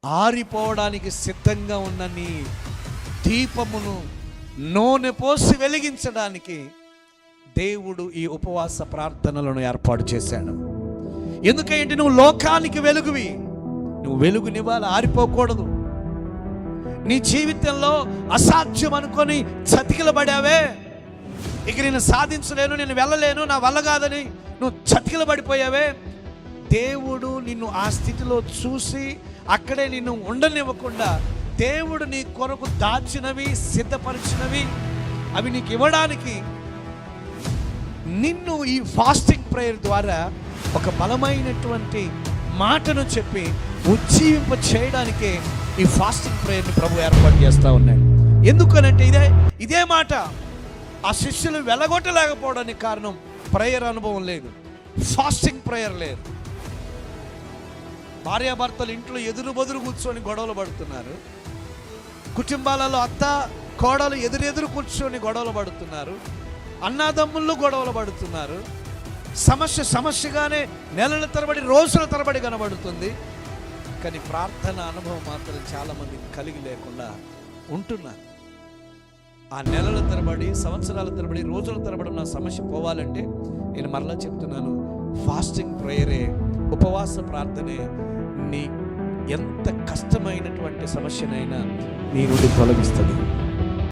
ఆరిపోవడానికి సిద్ధంగా ఉన్న నీ దీపమును నూనె పోసి వెలిగించడానికి దేవుడు ఈ ఉపవాస ప్రార్థనలను ఏర్పాటు చేశాడు. ఎందుకంటే నువ్వు లోకానికి వెలుగువి, నువ్వు వెలుగునివ్వాలి, ఆరిపోకూడదు. నీ జీవితంలో అసాధ్యం అనుకొని చతికిలబడావే, ఇక నేను సాధించలేను, నేను వెళ్ళలేను, నా వల్ల కాదని నువ్వు చతికిలబడిపోయావే, దేవుడు నిన్ను ఆ స్థితిలో చూసి అక్కడే నిన్ను ఉండనివ్వకుండా దేవుడు నీ కొరకు దాచినవి, సిద్ధపరిచినవి అవి నీకు ఇవ్వడానికి నిన్ను ఈ ఫాస్టింగ్ ప్రేయర్ ద్వారా ఒక బలమైనటువంటి మాటను చెప్పి ఉజ్జీవింప చేయడానికే ఈ ఫాస్టింగ్ ప్రేయర్ని ప్రభు ఏర్పాటు చేస్తూ ఉన్నాడు. ఎందుకనంటే ఇదే మాట ఆ శిష్యులు వెళ్ళగొట్టలేకపోవడానికి కారణం ప్రేయర్ అనుభవం లేదు, ఫాస్టింగ్ ప్రేయర్ లేదు. భార్యాభర్తలు ఇంట్లో ఎదురు బదురు కూర్చొని గొడవలు పడుతున్నారు, కుటుంబాలలో అత్త కోడలు ఎదురెదురు కూర్చొని గొడవలు పడుతున్నారు, అన్నదమ్ముళ్ళు గొడవలు పడుతున్నారు. సమస్యగానే నెలల తరబడి రోజుల తరబడి కనబడుతుంది. కానీ ప్రార్థన అనుభవం మాత్రం చాలామంది కలిగి లేకుండా ఉంటున్నారు. ఆ నెలల తరబడి, సంవత్సరాల తరబడి, రోజుల తరబడి ఉన్న సమస్య పోవాలంటే నేను మరలా చెప్తున్నాను, ఫాస్టింగ్ ప్రేయరే, ఉపవాస ప్రార్థనే నీ ఎంత కష్టమైనటువంటి సమస్యనైనా నీ నుండి తొలగిస్తుంది.